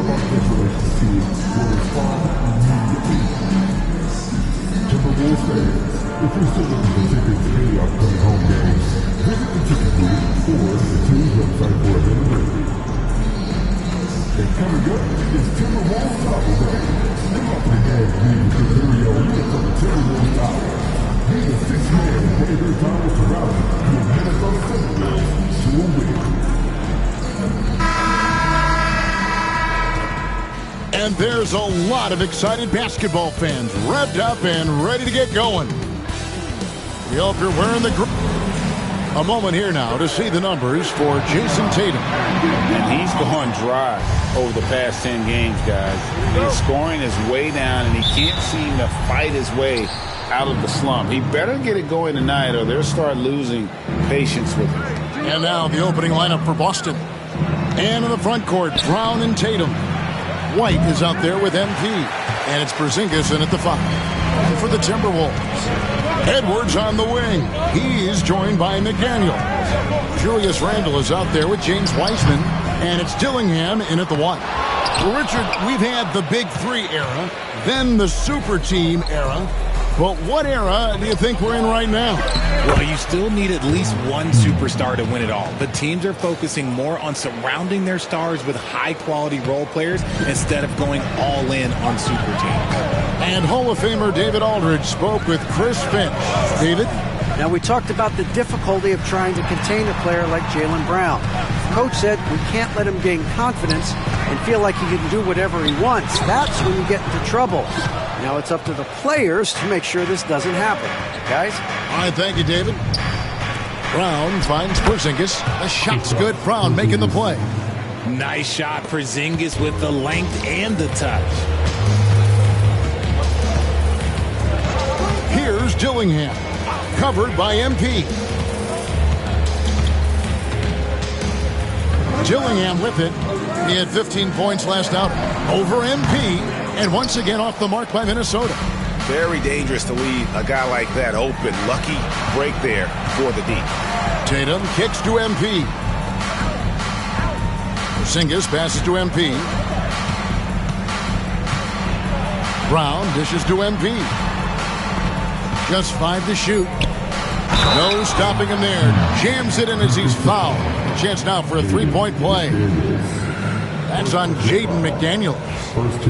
our decorations team will respond immediately. Timberwolves fans, if you're still looking for tickets to any upcoming home games, visit the ticket booth or the team's website for availability. And coming up is Timberwolves Travel Day. Come up to the Gas League with your very own look on the Timberwolves Tower. Be the sixth man to play their towers surrounding your Minnesota Timberwolves to a win. And there's a lot of excited basketball fans revved up and ready to get going. We hope you're wearing the a moment here now to see the numbers for Jason Tatum. And he's gone dry over the past 10 games, guys. His scoring is way down, and he can't seem to fight his way out of the slump. He better get it going tonight, or they'll start losing patience with him. And now the opening lineup for Boston. And in the front court, Brown and Tatum. White is out there with MP. And it's Porzingis in at the 5 for the Timberwolves. Edwards on the wing. He is joined by McDaniel. Julius Randle is out there with James Wiseman. And it's Dillingham in at the 1. Well, Richard, we've had the Big Three era, then the Super Team era. But what era do you think we're in right now? Well, you still need at least one superstar to win it all. But teams are focusing more on surrounding their stars with high-quality role players instead of going all in on super teams. And Hall of Famer David Aldridge spoke with Chris Finch. David? Now, we talked about the difficulty of trying to contain a player like Jaylen Brown. Coach said we can't let him gain confidence and feel like he can do whatever he wants. That's when you get into trouble. Now it's up to the players to make sure this doesn't happen. Guys? All right, thank you, David. Brown finds Porzingis. The shot's good. Brown making the play. Nice shot. Porzingis with the length and the touch. Here's Dillingham. Covered by MP. Dillingham with it. He had 15 points last out over MP. And once again off the mark by Minnesota. Very dangerous to leave a guy like that open. Lucky break there for the D. Tatum kicks to MP. Porzingis passes to MP. Brown dishes to MP. Just 5 to shoot. No stopping him there. Jams it in as he's fouled. Chance now for a three-point play. That's on Jaden McDaniel.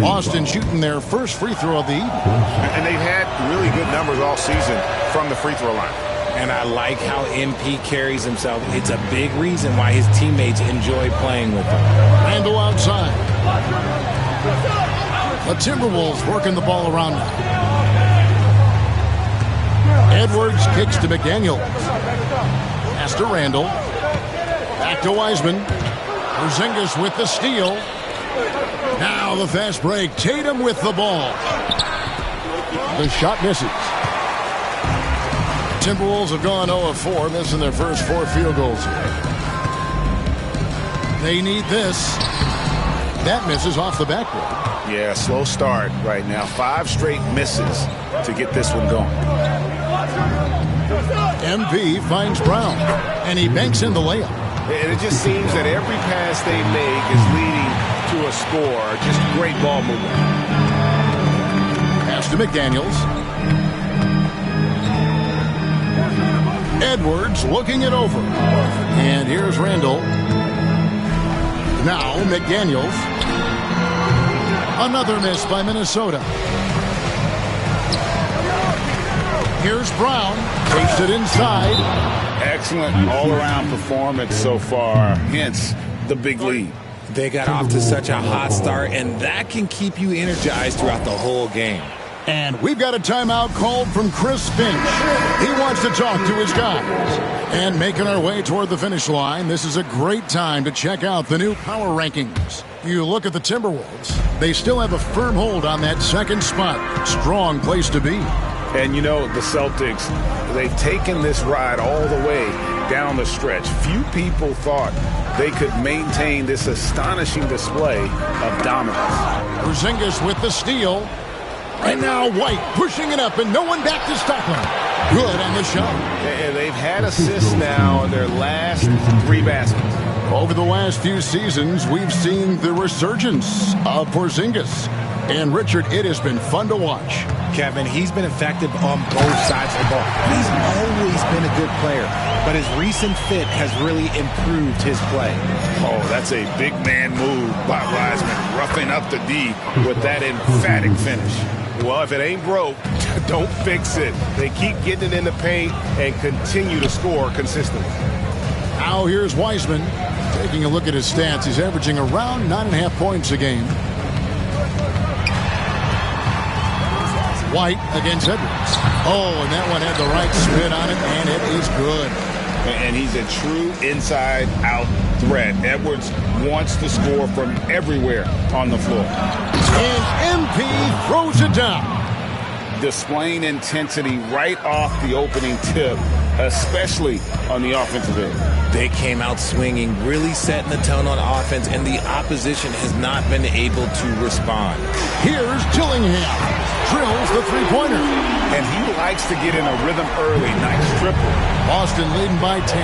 Boston shooting their first free throw of the evening. And they've had really good numbers all season from the free throw line. And I like how MP carries himself. It's a big reason why his teammates enjoy playing with him. Randle outside. The Timberwolves working the ball around now. Edwards kicks to McDaniel. Pass to Randle. Back to Wiseman. Porzingis with the steal. Now the fast break. Tatum with the ball. The shot misses. Timberwolves have gone 0 of 4, missing their first 4 field goals here. They need this. That misses off the backboard. Yeah, slow start right now. 5 straight misses to get this one going. MP finds Brown, and he banks in the layup. And it just seems that every pass they make is leading to a score. Just great ball movement. Pass to McDaniels. Edwards looking it over. And here's Randle. Now McDaniels. Another miss by Minnesota. Here's Brown. Takes it inside. Excellent all-around performance so far. Hence the big lead. They got off to such a hot start, and that can keep you energized throughout the whole game. And we've got a timeout called from Chris Finch. He wants to talk to his guys. And making our way toward the finish line, this is a great time to check out the new power rankings. You look at the Timberwolves, they still have a firm hold on that second spot. Strong place to be. And you know, the Celtics, they've taken this ride all the way down the stretch. Few people thought they could maintain this astonishing display of dominance. Porzingis with the steal. And now White pushing it up, and no one back to stop him. Good on the shot. And they've had assists now in their last 3 baskets. Over the last few seasons, we've seen the resurgence of Porzingis. And, Richard, it has been fun to watch. Kevin, he's been effective on both sides of the ball. He's always been a good player, but his recent fit has really improved his play. Oh, that's a big man move by Wiseman, roughing up the D with that emphatic finish. Well, if it ain't broke, don't fix it. They keep getting it in the paint and continue to score consistently. Now here's Wiseman taking a look at his stats. He's averaging around 9.5 points a game. White against Edwards. Oh, and that one had the right spin on it, and it is good. And he's a true inside-out threat. Edwards wants to score from everywhere on the floor. And MP throws it down. Displaying intensity right off the opening tip, especially on the offensive end. They came out swinging, really setting the tone on offense, and the opposition has not been able to respond. Here's Dillingham. Drills the three-pointer. And he likes to get in a rhythm early. Nice triple. Boston leading by 10.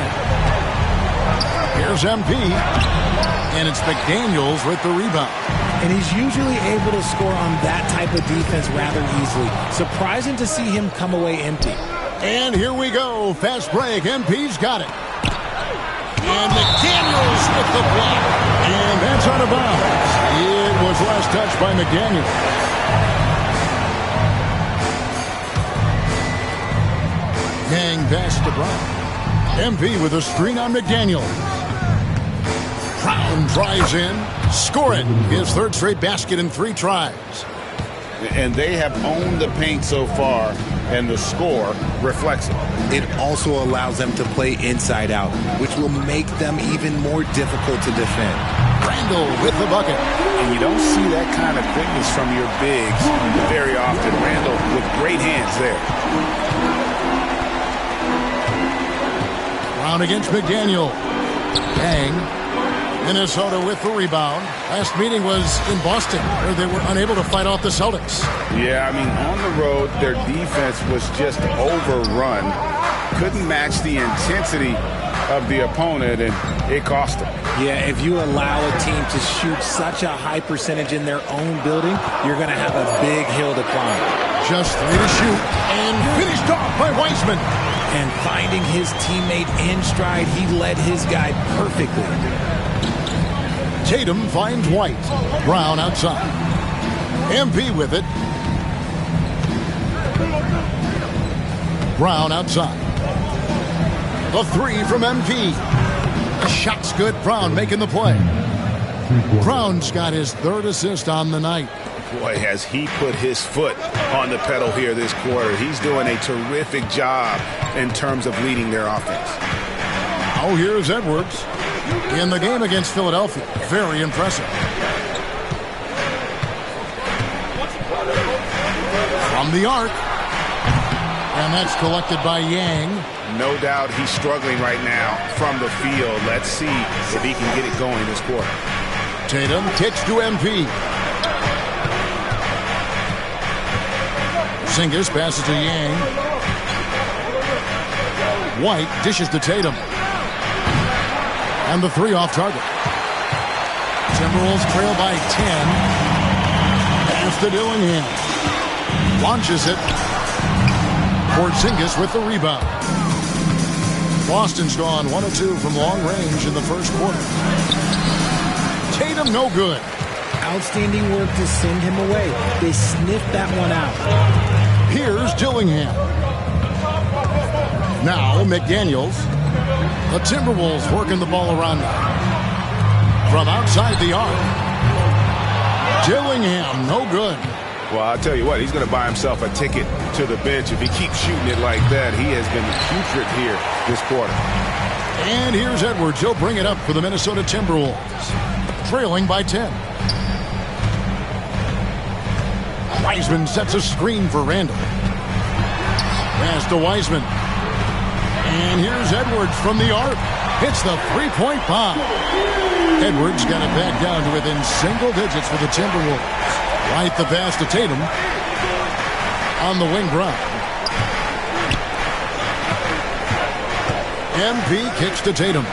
Here's MP. And it's McDaniels with the rebound. And he's usually able to score on that type of defense rather easily. Surprising to see him come away empty. And here we go. Fast break. MP's got it. And McDaniels with the block. And that's out of bounds. It was last touched by McDaniels. Gang pass to Brown. MP with a screen on McDaniel. Brown drives in. Score it. His third straight basket in 3 tries. And they have owned the paint so far, and the score reflects it. It also allows them to play inside out, which will make them even more difficult to defend. Randall with the bucket. And you don't see that kind of quickness from your bigs very often. Randall with great hands there. Brown against McDaniel. Gang. Minnesota with the rebound. Last meeting was in Boston, where they were unable to fight off the Celtics. Yeah, I mean, on the road, their defense was just overrun. Couldn't match the intensity of the opponent, and it cost them. Yeah, if you allow a team to shoot such a high percentage in their own building, you're going to have a big hill to climb. Just 3 to shoot, and finished off by Wiseman. And finding his teammate in stride, he led his guy perfectly. Tatum finds White. Brown outside. MP with it. Brown outside. The 3 from MP. The shot's good. Brown making the play. Brown's got his 3rd assist on the night. Boy, has he put his foot on the pedal here this quarter. He's doing a terrific job in terms of leading their offense. Now here's Edwards in the game against Philadelphia. Very impressive. From the arc. And that's collected by Yang. No doubt he's struggling right now from the field. Let's see if he can get it going this quarter. Tatum kicks to MP. Porzingis passes to Yang. White dishes to Tatum. And the 3 off target. Timberwolves trail by 10. Pass to Dillingham. Launches it. Porzingis with the rebound. Boston's gone 1 of 2 from long range in the first quarter. Tatum no good. Outstanding work to send him away. They sniffed that one out. Here's Dillingham. Now McDaniels. The Timberwolves working the ball around from outside the arc. Dillingham, no good. Well, I'll tell you what, he's going to buy himself a ticket to the bench. If he keeps shooting it like that, he has been putrid here this quarter. And here's Edwards. He'll bring it up for the Minnesota Timberwolves. Trailing by 10. Wiseman sets a screen for Randall. Pass to Wiseman. And here's Edwards from the arc. Hits the 3-point bomb. Edwards got it back down to within single digits for the Timberwolves. Right the pass to Tatum. On the wing, Brown. MP kicks to Tatum.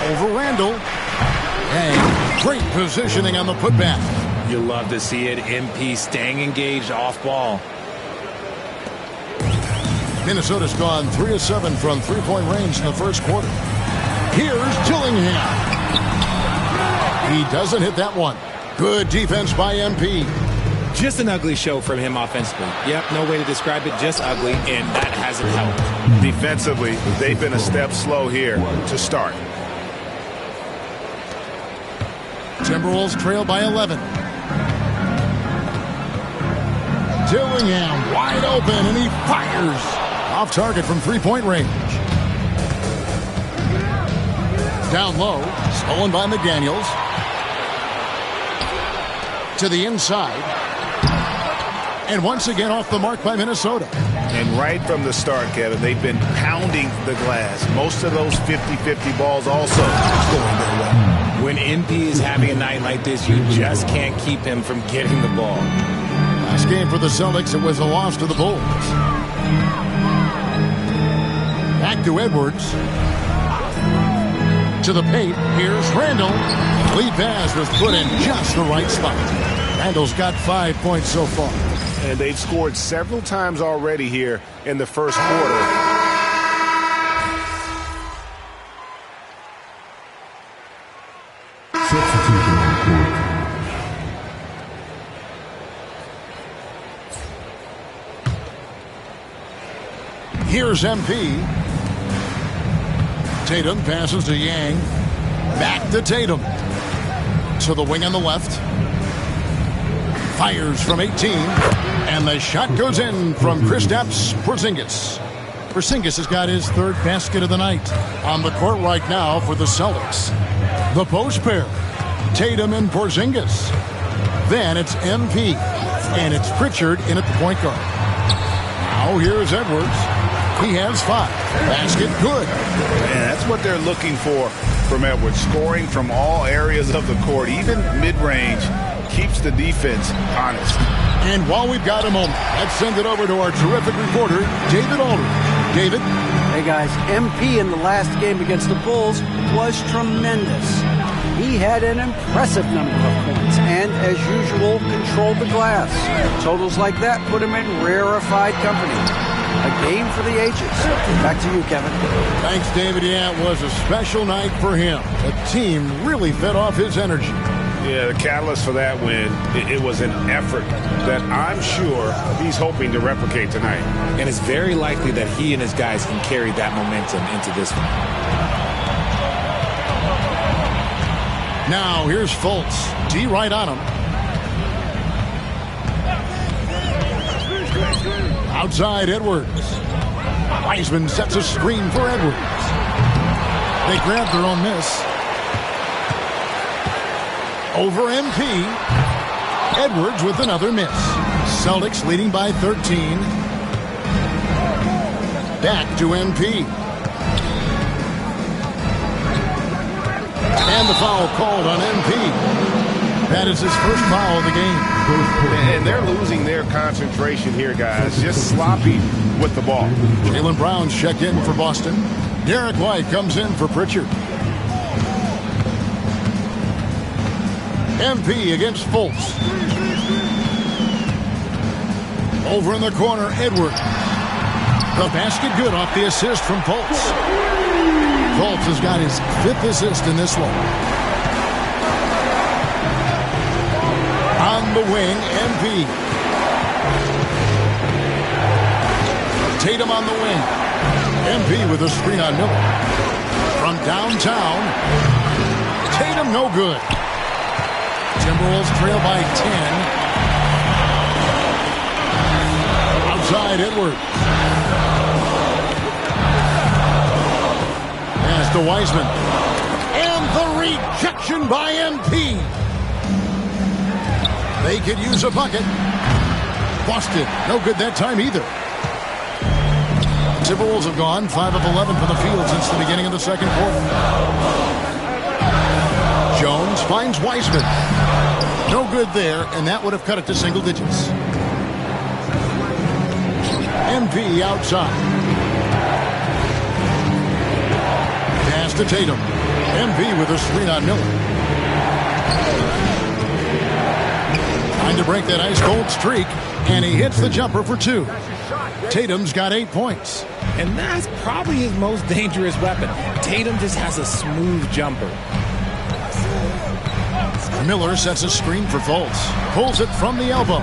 over Randall. And great positioning on the putback. You love to see it. MP staying engaged off ball. Minnesota's gone 3 of 7 from three-point range in the first quarter. Here's Dillingham. He doesn't hit that one. Good defense by MP. Just an ugly show from him offensively. Yep, no way to describe it, just ugly, and that hasn't helped. Defensively, they've been a step slow here to start. Timberwolves trail by 11. Dillingham wide open, and he fires. Off target from three-point range. Down low, stolen by McDaniels. To the inside. And once again off the mark by Minnesota. And right from the start, Kevin, they've been pounding the glass. Most of those 50-50 balls also going their way. When MP is having a night like this, you just can't keep him from getting the ball. Last game for the Celtics, it was a loss to the Bulls. Back to Edwards. To the paint. Here's Randall. Lead pass was put in just the right spot. Randall's got 5 points so far. And they've scored several times already here in the first quarter. Substitution on the court. Here's MP. Tatum passes to Yang. Back to Tatum. To the wing on the left. Fires from 18. And the shot goes in from Kristaps Porzingis. Porzingis has got his third basket of the night. On the court right now for the Celtics. The post pair. Tatum and Porzingis. Then it's MP. And it's Pritchard in at the point guard. Now here's Edwards. He has 5. Basket good. And that's what they're looking for from Edwards. Scoring from all areas of the court, even mid-range, keeps the defense honest. And while we've got a moment, let's send it over to our terrific reporter, David Aldridge. David? Hey guys, MP in the last game against the Bulls was tremendous. He had an impressive number of points and, as usual, controlled the glass. Totals like that put him in rarefied company. A game for the ages. Back to you, Kevin. Thanks, David. Yeah, it was a special night for him. The team really fed off his energy. Yeah, the catalyst for that win, it was an effort that I'm sure he's hoping to replicate tonight. And it's very likely that he and his guys can carry that momentum into this one. Now, here's Fultz. D right on him. Outside Edwards. Wiseman sets a screen for Edwards. They grab their own miss. Over MP. Edwards with another miss. Celtics leading by 13. Back to MP. And the foul called on MP. That is his first foul of the game. And they're losing their concentration here, guys. Just sloppy with the ball. Jaylen Brown's checked in for Boston. Derek White comes in for Pritchard. MP against Fultz. Over in the corner, Edwards. The basket good off the assist from Fultz. Fultz has got his 5th assist in this one. On the wing, MP. Tatum on the wing. MP with a screen on Miller. From downtown. Tatum no good. Timberwolves trail by 10. Outside Edwards. Pass to Wiseman. And the rejection by MP. They could use a bucket. Boston, no good that time either. Timberwolves have gone 5 of 11 from the field since the beginning of the second quarter. Jones finds Wiseman. No good there, and that would have cut it to single digits. MP outside. Pass to Tatum. MB with a screen on Miller. Trying to break that ice-cold streak, and he hits the jumper for 2. Tatum's got 8 points. And that's probably his most dangerous weapon. Tatum just has a smooth jumper. Miller sets a screen for Fultz. Pulls it from the elbow.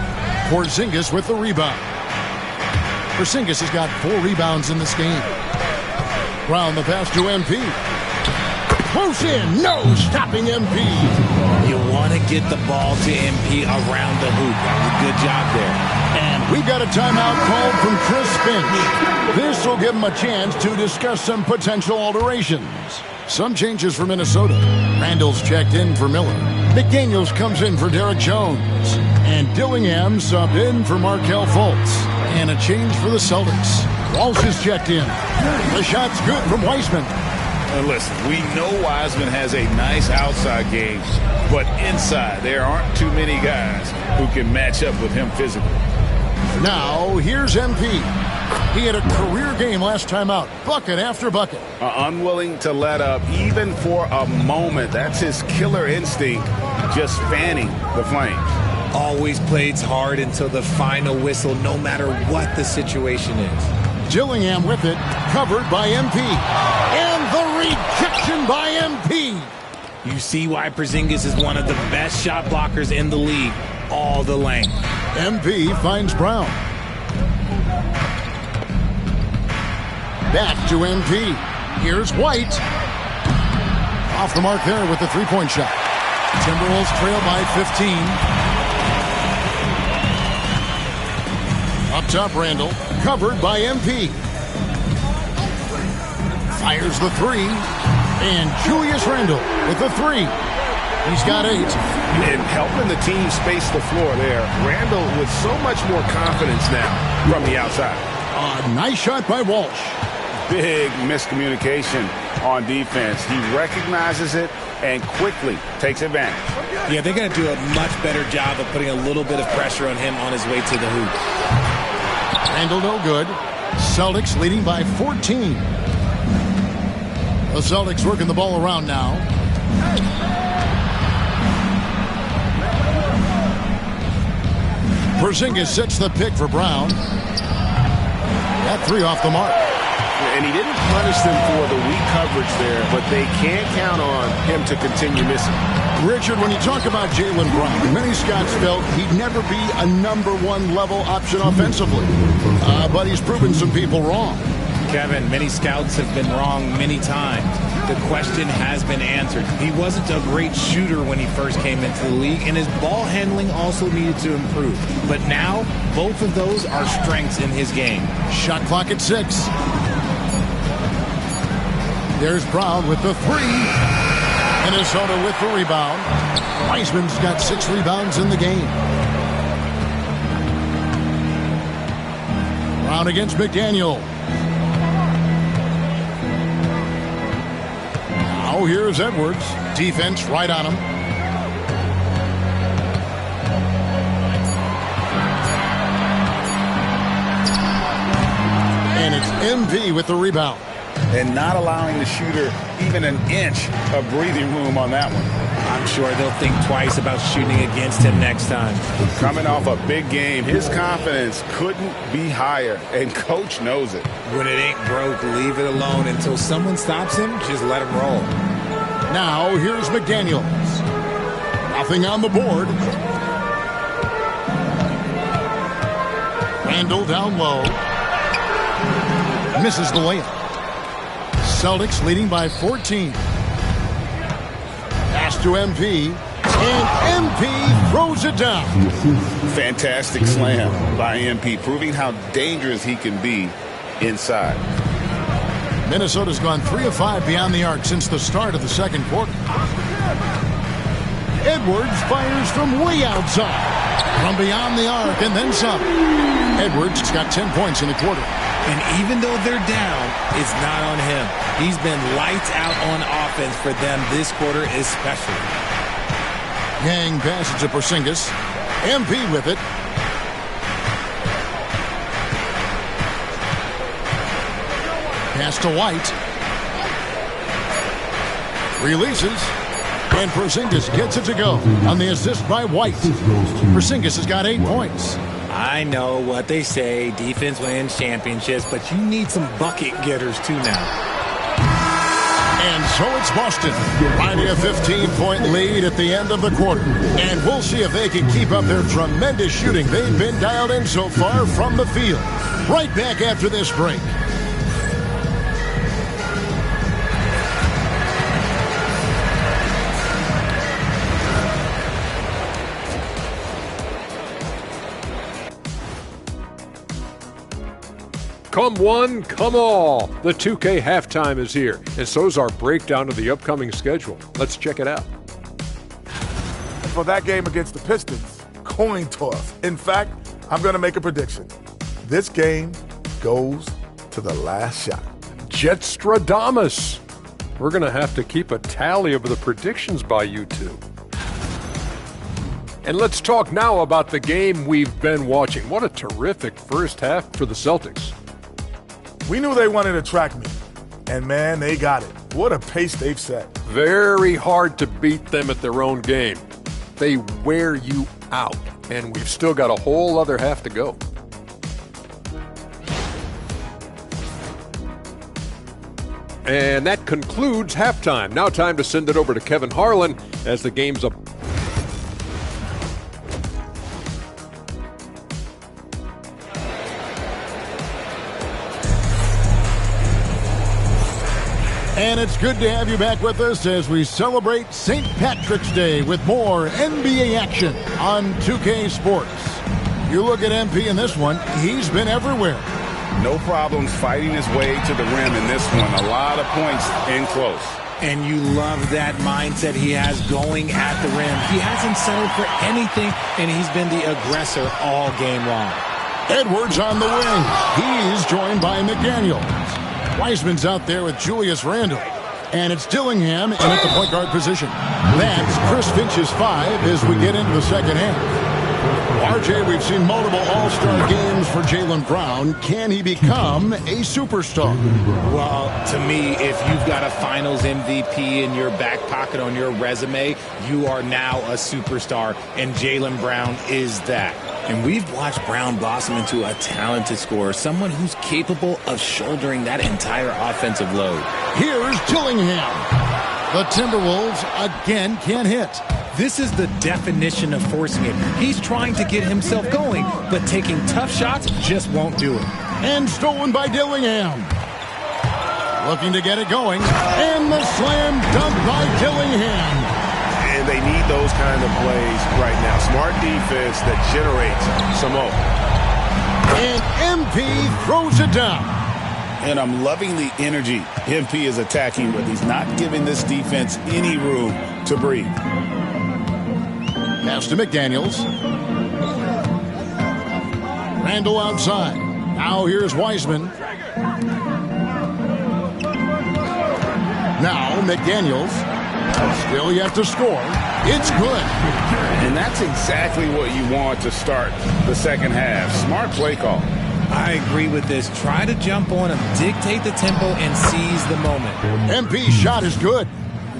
Porzingis with the rebound. Porzingis has got 4 rebounds in this game. Round the pass to MP. Close in. No stopping MP. You want to get the ball to MP around the hoop. Good job there. And we've got a timeout called from Chris Finch. This will give him a chance to discuss some potential alterations. Some changes for Minnesota. Randall's checked in for Miller. McDaniels comes in for Derek Jones. And Dillingham subbed in for Markelle Fultz. And a change for the Celtics. Walsh is checked in. The shot's good from Weissman. And listen, we know Wiseman has a nice outside game, but inside there aren't too many guys who can match up with him physically. Now, here's MP. He had a career game last time out, bucket after bucket. Unwilling to let up even for a moment. That's his killer instinct, just fanning the flames. Always plays hard until the final whistle, no matter what the situation is. Dillingham with it, covered by MP. And the rejection by MP. You see why Porzingis is one of the best shot blockers in the league, all the length. MP finds Brown. Back to MP. Here's White. Off the mark there with the three-point shot. Timberwolves trail by 15. Up top, Randall. Covered by MP. Fires the 3. And Julius Randle with the 3. He's got 8. And helping the team space the floor there. Randall with so much more confidence now from the outside. A nice shot by Walsh. Big miscommunication on defense. He recognizes it and quickly takes advantage. Yeah, they're going to do a much better job of putting a little bit of pressure on him on his way to the hoop. Randall no good. Celtics leading by 14. The Celtics working the ball around now. Porzingis sets the pick for Brown. That 3 off the mark. And he didn't punish them for the weak coverage there, but they can't count on him to continue missing. Richard, when you talk about Jaylen Brown, many scouts felt he'd never be a #1 level option offensively. But he's proven some people wrong. Kevin, many scouts have been wrong many times. The question has been answered. He wasn't a great shooter when he first came into the league, and his ball handling also needed to improve. But now, both of those are strengths in his game. Shot clock at 6. There's Brown with the 3. Minnesota with the rebound. Weissman's got 6 rebounds in the game. Brown against McDaniel. Now here's Edwards. Defense right on him. And it's MP with the rebound. And not allowing the shooter even an inch of breathing room on that one. I'm sure they'll think twice about shooting against him next time. Coming off a big game, his confidence couldn't be higher, and coach knows it. When it ain't broke, leave it alone until someone stops him. Just let him roll. Now here's McDaniels. Nothing on the board. Randall down low. Misses the layup. Celtics leading by 14. Pass to MP. And MP throws it down. Fantastic slam by MP, proving how dangerous he can be inside. Minnesota's gone 3 of 5 beyond the arc since the start of the second quarter. Edwards fires from way outside. From beyond the arc and then some. Edwards has got 10 points in the quarter. And even though they're down, it's not on him. He's been lights out on offense for them this quarter especially. Yang passes to Porzingis. MP with it. Pass to White. Releases. And Porzingis gets it to go on the assist by White. Porzingis has got 8 points. I know what they say, defense wins championships, but you need some bucket getters too now. And so it's Boston, riding a 15-point lead at the end of the quarter. And we'll see if they can keep up their tremendous shooting they've been dialed in so far from the field. Right back after this break. Come one, come all. The 2K halftime is here, and so's our breakdown of the upcoming schedule. Let's check it out. For that game against the Pistons, coin toss. In fact, I'm going to make a prediction. This game goes to the last shot. Jetstradamus. We're going to have to keep a tally of the predictions by you two. And let's talk now about the game we've been watching. What a terrific first half for the Celtics. We knew they wanted to track me, and man, they got it. What a pace they've set. Very hard to beat them at their own game. They wear you out, and we've still got a whole other half to go. And that concludes halftime. Now time to send it over to Kevin Harlan as the game's up. And it's good to have you back with us as we celebrate St. Patrick's Day with more NBA action on 2K Sports. You look at MP in this one, he's been everywhere. No problems fighting his way to the rim in this one. A lot of points in close. And you love that mindset he has going at the rim. He hasn't settled for anything, and he's been the aggressor all game long. Edwards on the wing. He's joined by McDaniels. Wiseman's out there with Julius Randle. And it's Dillingham in at the point guard position. That's Chris Finch's 5 as we get into the second half. RJ, we've seen multiple all-star games for Jaylen Brown. Can he become a superstar? Well, to me, if you've got a finals MVP in your back pocket on your resume, you are now a superstar, and Jaylen Brown is that. And we've watched Brown blossom into a talented scorer, someone who's capable of shouldering that entire offensive load. Here's Dillingham. The Timberwolves again can't hit. This is the definition of forcing it. He's trying to get himself going, but taking tough shots just won't do it. And stolen by Dillingham. Looking to get it going. And the slam dunk by Dillingham. And they need those kind of plays right now. Smart defense that generates some more. And MP throws it down. And I'm loving the energy MP is attacking with. He's not giving this defense any room to breathe. Pass to McDaniels. Randle outside. Now here's Wiseman. Now McDaniels. Still yet to score. It's good. And that's exactly what you want to start the second half. Smart play call. I agree with this. Try to jump on him, dictate the tempo, and seize the moment. MP's shot is good.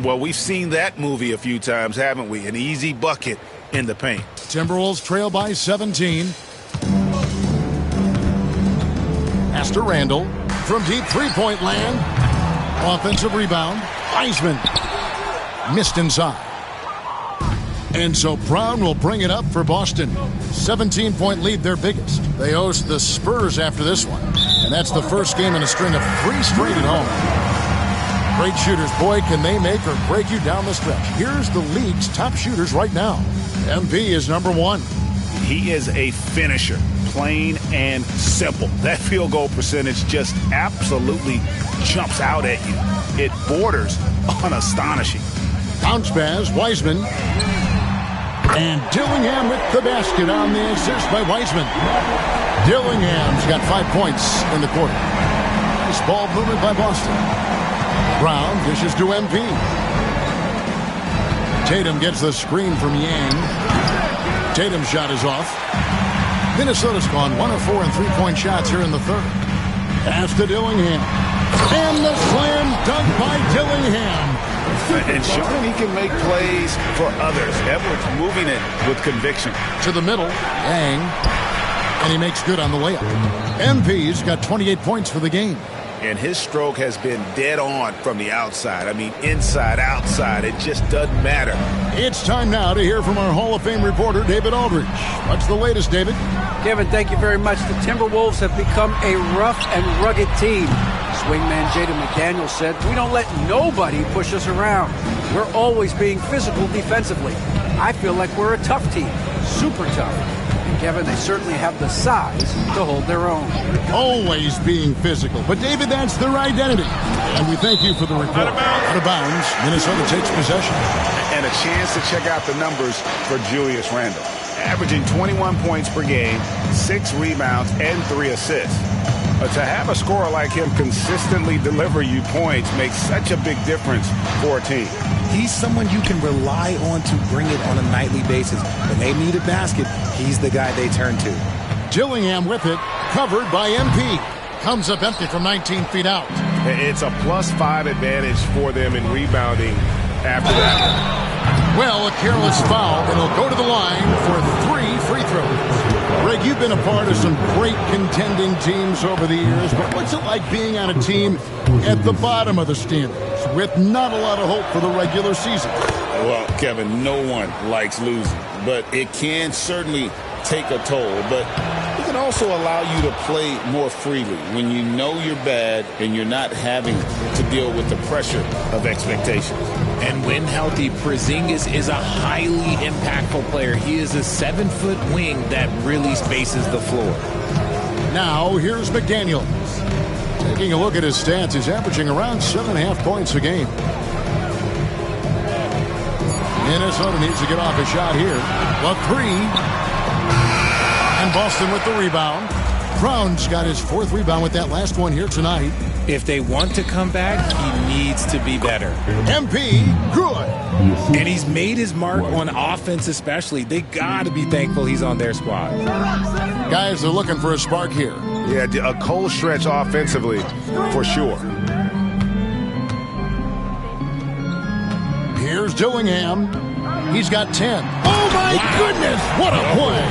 Well, we've seen that movie a few times, haven't we? An easy bucket in the paint. Timberwolves trail by 17. Pass to Randle. From deep three-point land. Offensive rebound. Wiseman. Missed inside. And so Brown will bring it up for Boston. 17-point lead, their biggest. They host the Spurs after this one. And that's the first game in a string of 3 straight at home. Great shooters. Boy, can they make or break you down the stretch. Here's the league's top shooters right now. MP is number 1. He is a finisher, plain and simple. That field goal percentage just absolutely jumps out at you. It borders on astonishing. Bounce pass, Wiseman. And Dillingham with the basket on the assist by Wiseman. Dillingham's got 5 points in the quarter. Nice ball movement by Boston. Brown dishes to MP. Tatum gets the screen from Yang. Tatum's shot is off. Minnesota's gone 1 of 4 in three-point shots here in the third. Pass to Dillingham. And the slam dunk by Dillingham. And showing he can make plays for others. Edwards moving it with conviction. To the middle, Yang, and he makes good on the layup. MP's got 28 points for the game. And his stroke has been dead on from the outside. I mean, inside, outside, it just doesn't matter. It's time now to hear from our Hall of Fame reporter, David Aldridge. What's the latest, David? Kevin, thank you very much. The Timberwolves have become a rough and rugged team. Swingman Jaden McDaniels said, "We don't let nobody push us around. We're always being physical defensively. I feel like we're a tough team, super tough." And Kevin, they certainly have the size to hold their own. Always being physical. But, David, that's their identity. And we thank you for the report. Out of bounds, Minnesota takes possession. And a chance to check out the numbers for Julius Randle. Averaging 21 points per game, 6 rebounds, and 3 assists. To have a scorer like him consistently deliver you points makes such a big difference for a team. He's someone you can rely on to bring it on a nightly basis. When they need a basket, he's the guy they turn to. Gillingham with it, covered by MP. Comes up empty from 19 feet out. It's a +5 advantage for them in rebounding after that. Well, a careless foul, and he'll go to the line for 3 free throws. Greg, you've been a part of some great contending teams over the years, but what's it like being on a team at the bottom of the standings with not a lot of hope for the regular season? Well, Kevin, no one likes losing, but it can certainly take a toll. But it can also allow you to play more freely when you know you're bad and you're not having to deal with the pressure of expectations. And when healthy, Porzingis is a highly impactful player. He is a 7-foot wing that really spaces the floor. Now, here's McDaniels. Taking a look at his stats, he's averaging around 7.5 points a game. Minnesota needs to get off a shot here. A 3. And Boston with the rebound. Brown's got his 4th rebound with that last one here tonight. If they want to come back, he needs to be better. MP, good. And he's made his mark on offense especially. They got to be thankful he's on their squad. Guys are looking for a spark here. Yeah, a cold stretch offensively, for sure. Here's Dillingham. He's got 10. Oh, my goodness. What a play.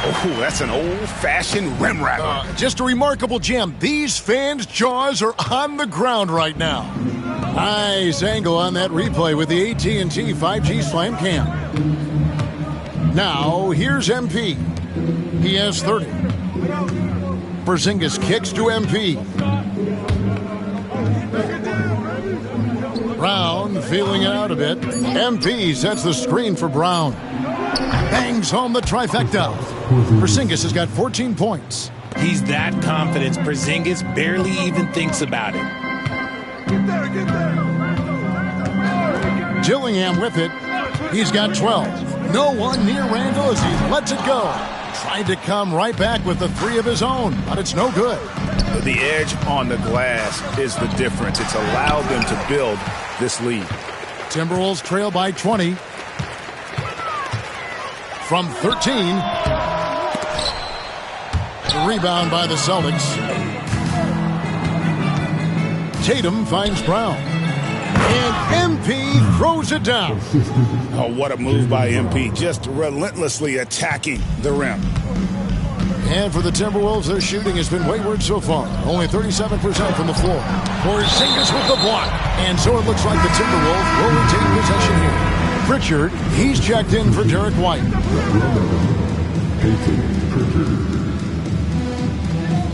Oh, that's an old-fashioned rim wrapper. Just a remarkable gem. These fans' jaws are on the ground right now. Nice angle on that replay with the AT&T 5G Slam Cam. Now, here's MP. He has 30. Porzingis kicks to MP. Brown feeling it out a bit. MP sets the screen for Brown. Bangs home the trifecta. Porzingis has got 14 points. He's that confident. Porzingis barely even thinks about it. Gillingham with it. He's got 12. No one near Randle as he lets it go. Tried to come right back with the 3 of his own, but it's no good. The edge on the glass is the difference. It's allowed them to build this lead. Timberwolves trail by 20. From 13. The rebound by the Celtics. Tatum finds Brown. And MP throws it down. Oh, what a move by MP. Just relentlessly attacking the rim. And for the Timberwolves, their shooting has been wayward so far. Only 37% from the floor. Porzingis with the block. And so it looks like the Timberwolves will retain possession here. Pritchard, he's checked in for Derek White.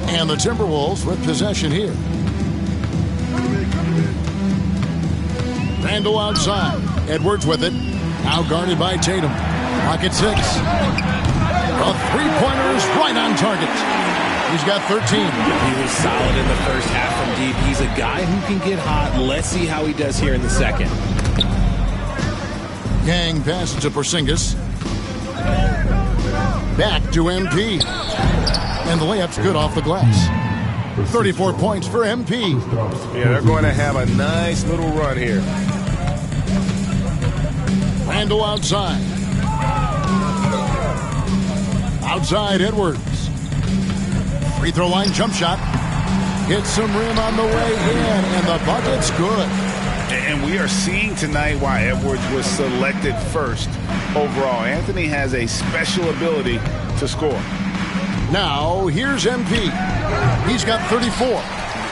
And the Timberwolves with possession here. Randle outside. Edwards with it. Now guarded by Tatum. Clock at 6. The three-pointer is right on target. He's got 13. He was solid in the first half from deep. He's a guy who can get hot. Let's see how he does here in the second. Yang passes to Porzingis. Back to MP. And the layup's good off the glass. 34 points for MP. Yeah, they're going to have a nice little run here. Randle outside. Outside Edwards. Free throw line jump shot. Hits some rim on the way in, and the bucket's good. And we are seeing tonight why Edwards was selected first overall. Anthony has a special ability to score. Now, here's MP. He's got 34.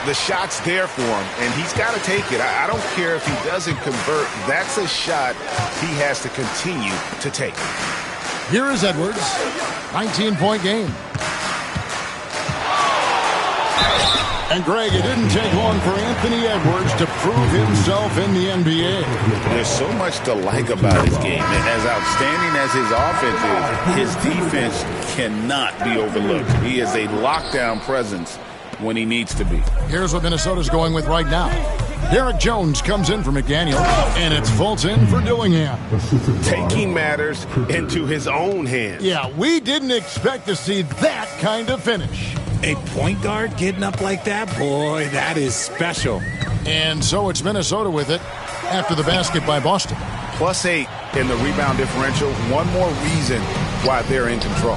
The shot's there for him, and he's got to take it. I don't care if he doesn't convert. That's a shot he has to continue to take. Here is Edwards. 19-point game. And, Greg, it didn't take long for Anthony Edwards to prove himself in the NBA. There's so much to like about his game. As outstanding as his offense is, his defense cannot be overlooked. He is a lockdown presence when he needs to be. Here's what Minnesota's going with right now. Derek Jones comes in for McDaniel, and it's Fultz in for Dillingham. Taking matters into his own hands. Yeah, we didn't expect to see that kind of finish. A point guard getting up like that? Boy, that is special. And so it's Minnesota with it after the basket by Boston. +8 in the rebound differential. One more reason why they're in control.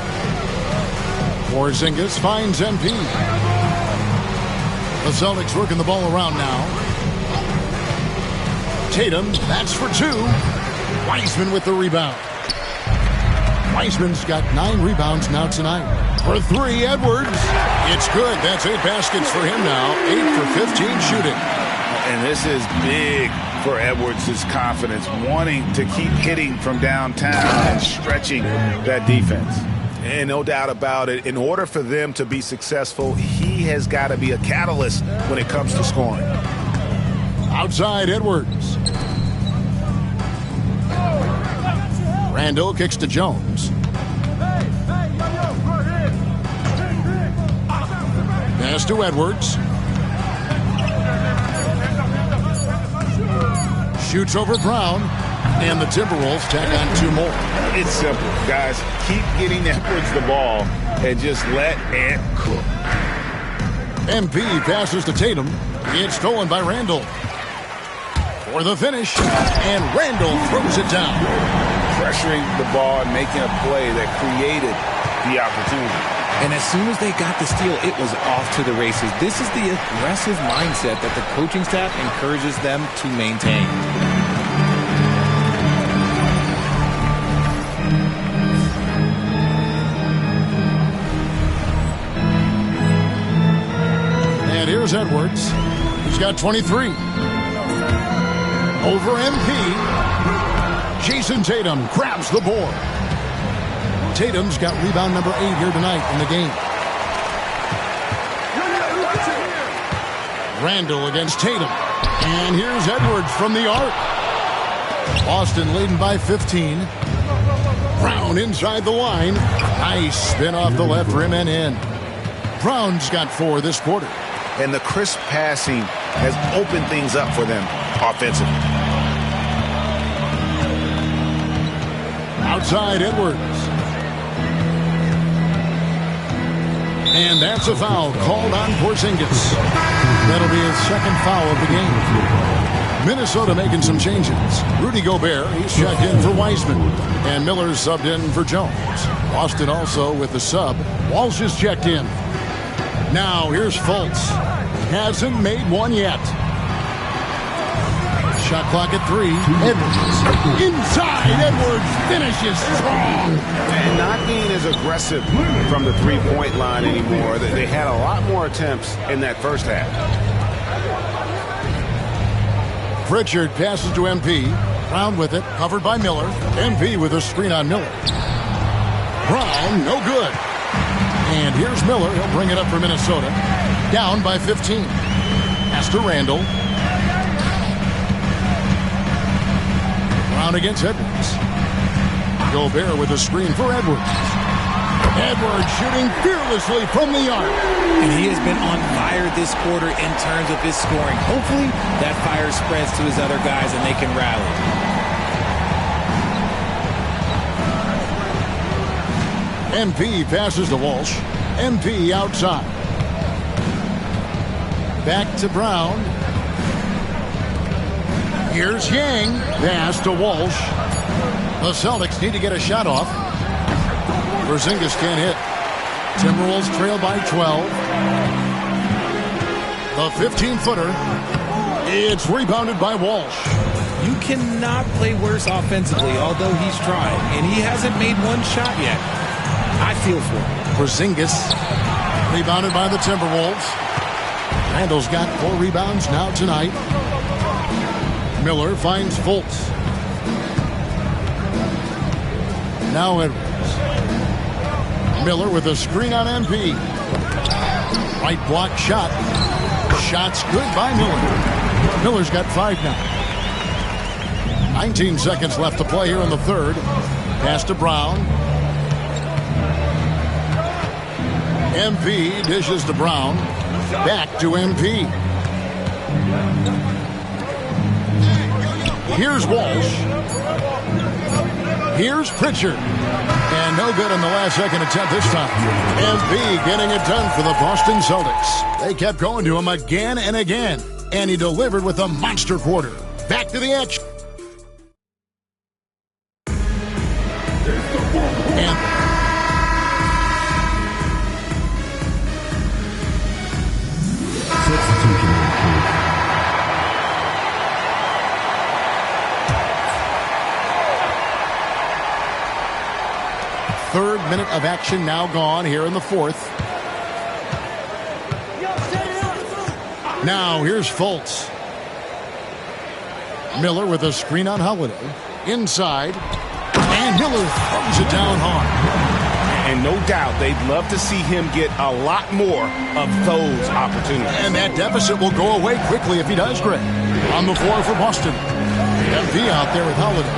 Porzingis finds MP. The Celtics working the ball around now. Tatum, that's for 2. Wiseman with the rebound. Wiseman's got 9 rebounds now tonight. For 3, Edwards. It's good. That's 8 baskets for him now. 8 for 15 shooting. And this is big for Edwards' confidence, wanting to keep hitting from downtown and stretching that defense. And no doubt about it, in order for them to be successful, he has got to be a catalyst when it comes to scoring. Outside Edwards. Randall kicks to Jones. Pass to Edwards. Shoots over Brown. And the Timberwolves tack on 2 more. It's simple, guys. Keep getting Edwards the ball and just let Ant cook. MP passes to Tatum. It's stolen by Randall. For the finish. And Randall throws it down. Pressuring the ball and making a play that created the opportunity. And as soon as they got the steal, it was off to the races. This is the aggressive mindset that the coaching staff encourages them to maintain. And here's Edwards. He's got 23. Over MP. Jason Tatum grabs the board. Tatum's got rebound number 8 here tonight in the game. Randall against Tatum. And here's Edwards from the arc. Boston leading by 15. Brown inside the line. Nice spin off the left rim and in. Brown's got 4 this quarter. And the crisp passing has opened things up for them offensively. Outside Edwards. And that's a foul called on Porzingis. That'll be his 2nd foul of the game. Minnesota making some changes. Rudy Gobert, he's checked in for Wiseman. And Miller's subbed in for Jones. Boston also with the sub. Walsh is checked in. Now here's Fultz. Hasn't made one yet. Shot clock at 3. Edwards. Inside. Edwards finishes strong. And not being as aggressive from the three-point line anymore. They had a lot more attempts in that first half. Pritchard passes to MP. Brown with it. Covered by Miller. MP with a screen on Miller. Brown, no good. And here's Miller. He'll bring it up for Minnesota. Down by 15. Pass to Randall. Brown against Edwards. Gobert with a screen for Edwards. Edwards shooting fearlessly from the arc. And he has been on fire this quarter in terms of his scoring. Hopefully that fire spreads to his other guys and they can rally. MP passes to Walsh. MP outside. Back to Brown. Here's Yang. Pass to Walsh. The Celtics need to get a shot off. Porzingis can't hit. Timberwolves trail by 12. The 15-footer It's rebounded by Walsh. You cannot play worse offensively, although he's trying, and he hasn't made one shot yet. I feel for him. Porzingis, rebounded by the Timberwolves. Randall's got 4 rebounds now tonight. Miller finds Fultz. Now Edwards. Miller with a screen on MP. Right block shot. Shot's good by Miller. Miller's got 5 now. 19 seconds left to play here in the third. Pass to Brown. MP dishes to Brown. Back to MP. Here's Walsh. Here's Pritchard. And no good on the last second attempt this time. MP getting it done for the Boston Celtics. They kept going to him again and again. And he delivered with a monster quarter. Back to the edge. And third minute of action now gone here in the fourth. Now here's Fultz. Miller with a screen on Holiday. Inside. And Miller throws it down hard. And no doubt they'd love to see him get a lot more of those opportunities. And that deficit will go away quickly if he does, Greg. On the floor for Boston. MP out there with Holiday.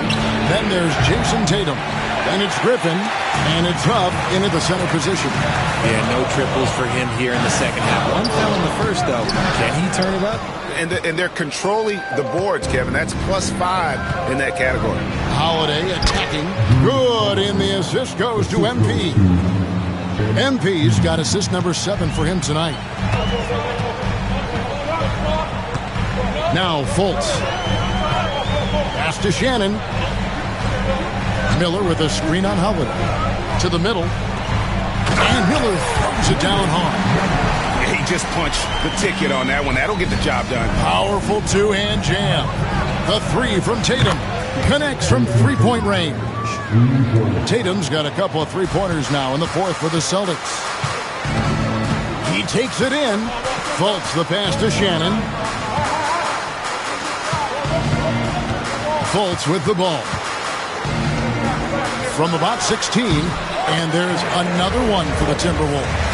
Then there's Jason Tatum. And it's Griffin. And it's Huff into the center position. Yeah, no triples for him here in the second half. One fell in the first, though. Can he turn it up? And they're controlling the boards, Kevin. That's +5 in that category. Holiday attacking. Good, and the assist goes to MP. MP's got assist number 7 for him tonight. Now Fultz. Pass to Shannon. Miller with a screen on Holiday. To the middle. And Miller throws it down hard. He just punched the ticket on that one. That'll get the job done. Powerful two-hand jam. The 3 from Tatum. Connects from three-point range. Tatum's got a couple of three-pointers now in the fourth for the Celtics. He takes it in. Fultz the pass to Shannon. Fultz with the ball. From about 16, and there's another one for the Timberwolves.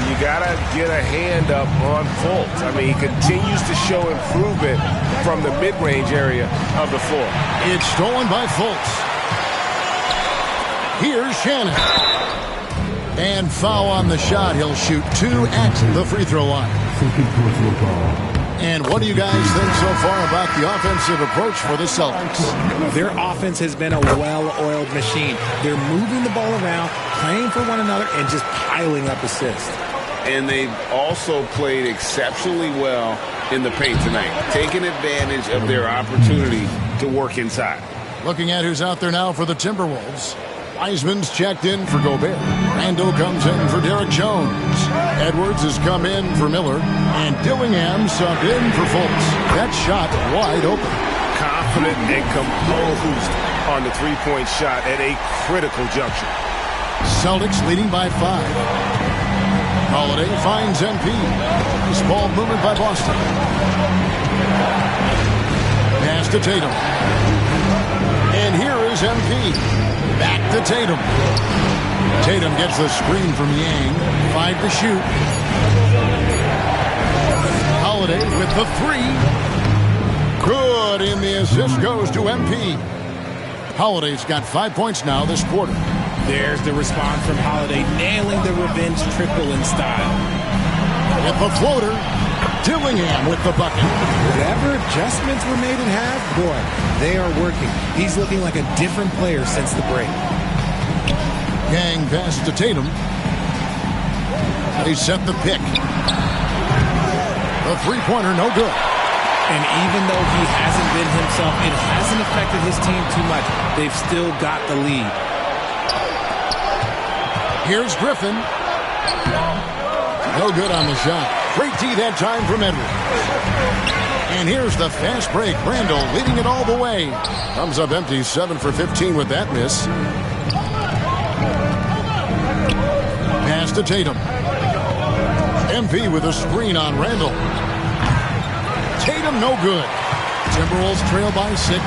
You got to get a hand up on Fultz. I mean, he continues to show improvement from the mid-range area of the floor. It's stolen by Fultz. Here's Shannon. And foul on the shot. He'll shoot 2 at the free throw line. And what do you guys think so far about the offensive approach for the Celtics? Their offense has been a well-oiled machine. They're moving the ball around, playing for one another, and just piling up assists. And they've also played exceptionally well in the paint tonight, taking advantage of their opportunity to work inside. Looking at who's out there now for the Timberwolves. Wiseman's checked in for Gobert. Randall comes in for Derek Jones. Edwards has come in for Miller. And Dillingham subbed in for Fultz. That shot wide open. Confident and composed on the three-point shot at a critical juncture. Celtics leading by 5. Holiday finds MP. Nice ball movement by Boston. Pass to Tatum. And here is MP. Back to Tatum. Tatum gets the screen from Yang. 5 to shoot. Holiday with the 3. Good, and the assist goes to MP. Holiday's got 5 points now this quarter. There's the response from Holiday, nailing the revenge triple in style. With the floater, Dillingham with the bucket. Whatever adjustments were made at half, boy, they are working. He's looking like a different player since the break. Yang passes to Tatum. They set the pick. The three-pointer, no good. And even though he hasn't been himself, it hasn't affected his team too much. They've still got the lead. Here's Griffin. No good on the shot. Great D that time from Edwards. And here's the fast break. Randall leading it all the way. Comes up empty, 7 for 15 with that miss. Pass to Tatum. MP with a screen on Randall. Tatum no good. Timberwolves trail by 6.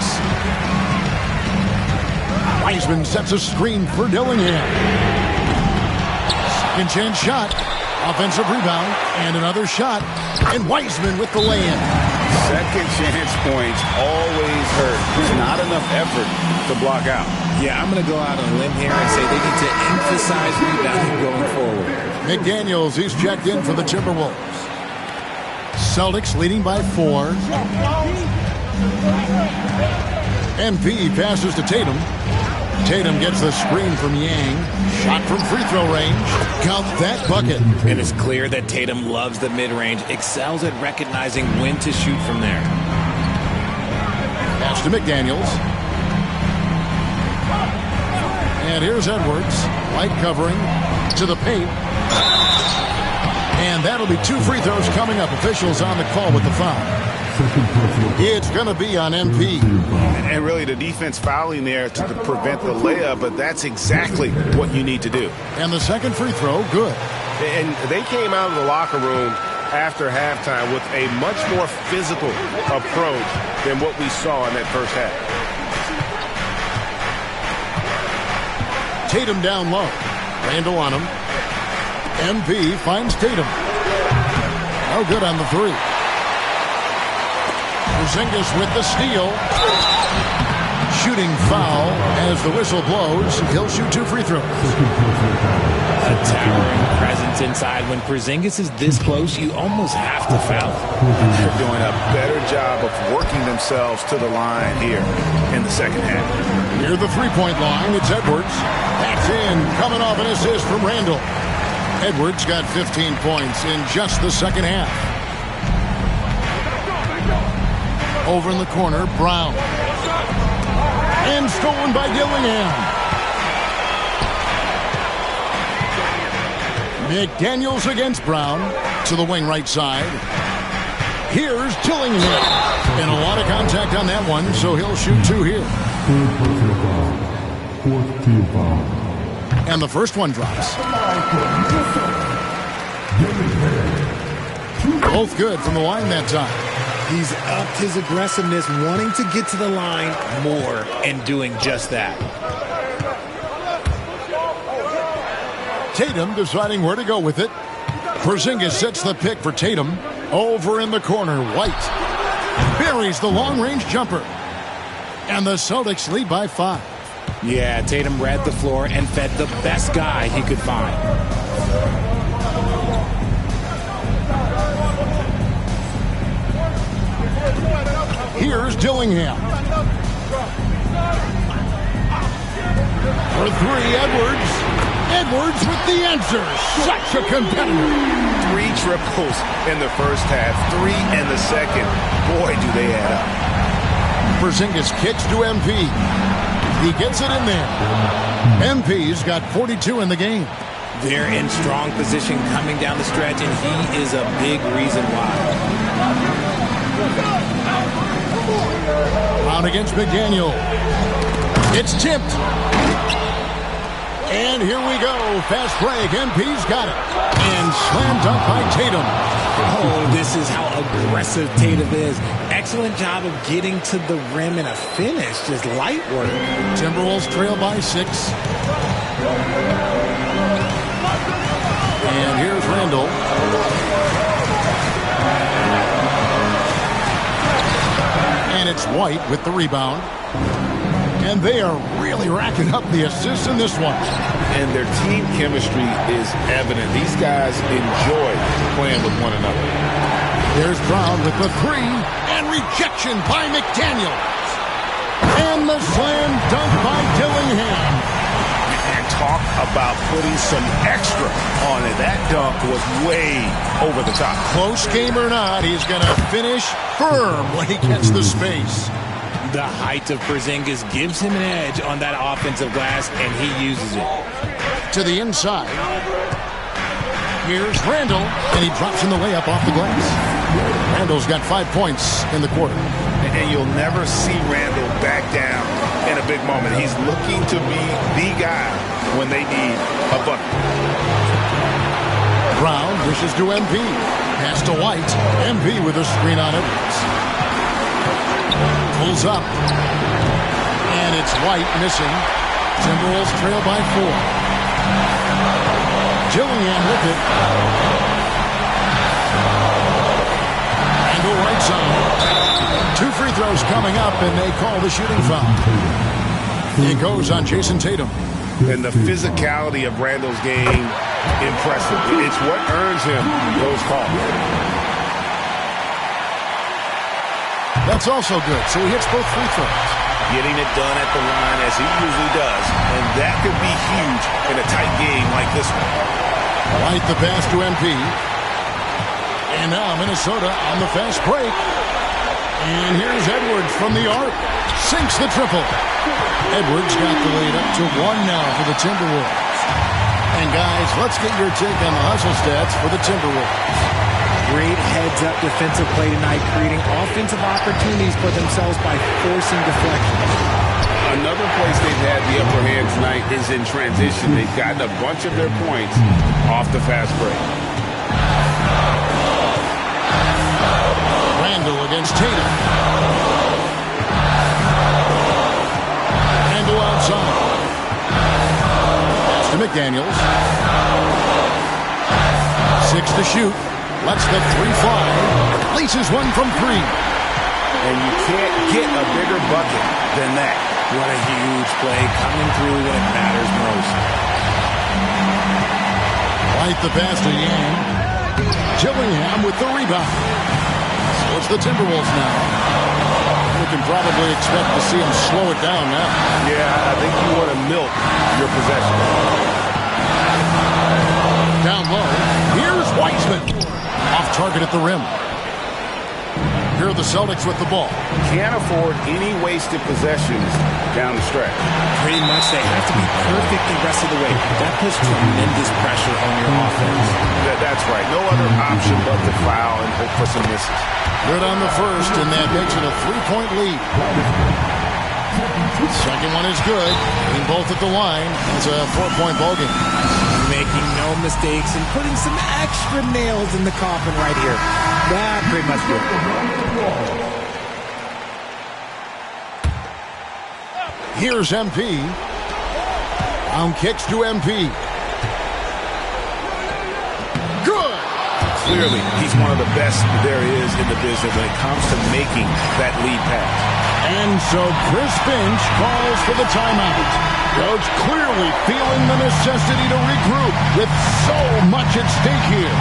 Wiseman sets a screen for Dillingham. Second chance shot. Offensive rebound and another shot. And Wiseman with the lay-in. Second chance points always hurt. There's not enough effort to block out. Yeah, I'm going to go out on a limb here and say they need to emphasize rebounding going forward. McDaniels, he's checked in for the Timberwolves. Celtics leading by 4. MP passes to Tatum. Tatum gets the screen from Yang. Shot from free throw range. Count that bucket. And it's clear that Tatum loves the mid-range, excels at recognizing when to shoot from there. Pass to McDaniels. And here's Edwards. Light covering to the paint. And that'll be 2 free throws coming up. Officials on the call with the foul. It's going to be on MP. And really the defense fouling there to prevent the layup, but that's exactly what you need to do. And the second free throw, good. And they came out of the locker room after halftime with a much more physical approach than what we saw in that first half. Tatum down low. Randall on him. MP finds Tatum. No good on the 3. Porzingis with the steal. Shooting foul as the whistle blows. He'll shoot 2 free throws. A towering presence inside. When Porzingis is this close, you almost have to foul. They're doing a better job of working themselves to the line here in the second half. Near the 3-point line, it's Edwards. That's in, coming off an assist from Randall. Edwards got 15 points in just the second half. Over in the corner, Brown. And stolen by Dillingham. McDaniels against Brown to the wing right side. Here's Dillingham. And a lot of contact on that one, so he'll shoot 2 here. Fourth team foul. And the first one drops. Both good from the line that time. He's upped his aggressiveness, wanting to get to the line more and doing just that. Tatum deciding where to go with it. Porzingis sets the pick for Tatum. Over in the corner, White buries the long-range jumper. And the Celtics lead by 5. Yeah, Tatum read the floor and fed the best guy he could find. Here's Dillingham. For 3, Edwards. Edwards with the answer. Such a competitor. 3 triples in the first half, 3 in the second. Boy, do they add up. Porzingis kicks to MP. He gets it in there. MP's got 42 in the game. They're in strong position coming down the stretch, and he is a big reason why. Out against McDaniel. It's tipped. And here we go. Fast break. MP's got it. And slam dunk by Tatum. Oh, this is how aggressive Tatum is. Excellent job of getting to the rim in a finish. Just light work. Timberwolves trail by 6. And here's Randall. And it's White with the rebound. And they are really racking up the assists in this one. And their team chemistry is evident. These guys enjoy playing with one another. There's Brown with the 3. And rejection by McDaniels. And the slam dunk by Dillingham. And talk about putting some extra on it. That dunk was way over the top. Close game or not, he's going to finish firm when he gets the space. The height of Porzingis gives him an edge on that offensive glass, and he uses it. To the inside. Here's Randall, and he drops in the layup off the glass. Randall's got 5 points in the quarter. And you'll never see Randall back down in a big moment. He's looking to be the guy when they need a bucket. Brown dishes to MP. Pass to White. MP with a screen on Edwards. Pulls up. And it's White missing. Timberwolves trail by 4. Gillingham with it. Randall right side. 2 free throws coming up, and they call the shooting foul. It goes on Jason Tatum. And the physicality of Randall's game, impressive. It's what earns him those calls. That's also good, so he hits both free throws. Getting it done at the line as he usually does, and that could be huge in a tight game like this one. White the pass to MP. And now Minnesota on the fast break. And here's Edwards from the arc. Sinks the triple. Edwards got the lead up to 1 now for the Timberwolves. And guys, let's get your take on the hustle stats for the Timberwolves. Great heads-up defensive play tonight, creating offensive opportunities for themselves by forcing deflections. Another place they've had the upper hand tonight is in transition. They've gotten a bunch of their points off the fast break. Randall against Tatum. Randall outside. Pass to McDaniels. 6 to shoot. Lets the 3 fly. Leases one from 3. And you can't get a bigger bucket than that. What a huge play coming through when it matters most. White the pass to Yang. Gillingham with the rebound. So it's the Timberwolves now. We can probably expect to see them slow it down now. Yeah, I think you want to milk your possession. Down low. Here's Weissman. Off target at the rim. Here are the Celtics with the ball. Can't afford any wasted possessions down the stretch. Pretty much they have to be perfect the rest of the way. That puts tremendous pressure on your offense. That's right. No other option but to foul and hope for some misses. Good on the first, and that makes it a 3-point lead. Second one is good. Getting both at the line. It's a 4-point ballgame. Making no mistakes and putting some extra nails in the coffin right here. That pretty much did it. Here's MP. Brown kicks to MP. Good. Clearly, he's one of the best there is in the business when it comes to making that lead pass. And so Chris Finch calls for the timeout. Coach clearly feeling the necessity to regroup with so much at stake here.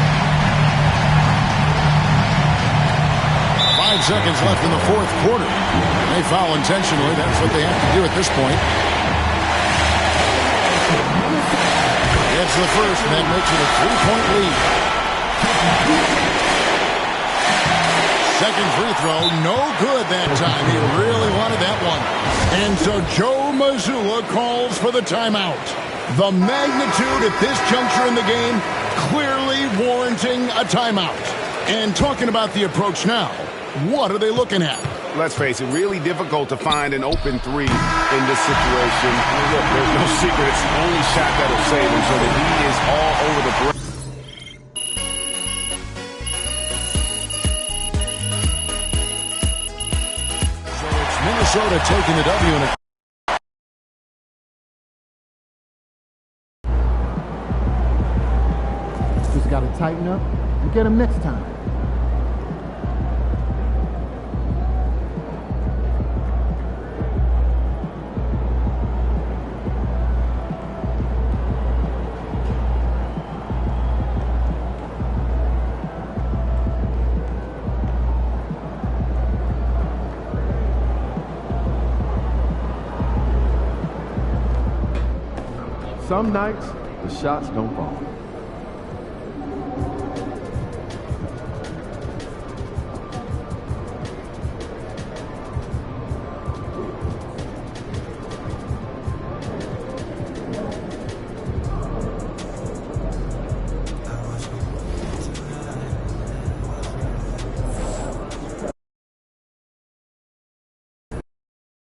5 seconds left in the 4th quarter. They foul intentionally. That's what they have to do at this point. It's the first, and that makes it a 3-point lead. Second free throw, no good that time. He really wanted that one. And so Joe Mazzulla calls for the timeout. The magnitude at this juncture in the game clearly warranting a timeout. And talking about the approach now, what are they looking at? Let's face it, really difficult to find an open 3 in this situation. Look, there's no secret. It's the only shot that'll save him, so that he is all over the break. Minnesota taking the W in a just got to tighten up and get him next time. Some nights, the shots don't fall.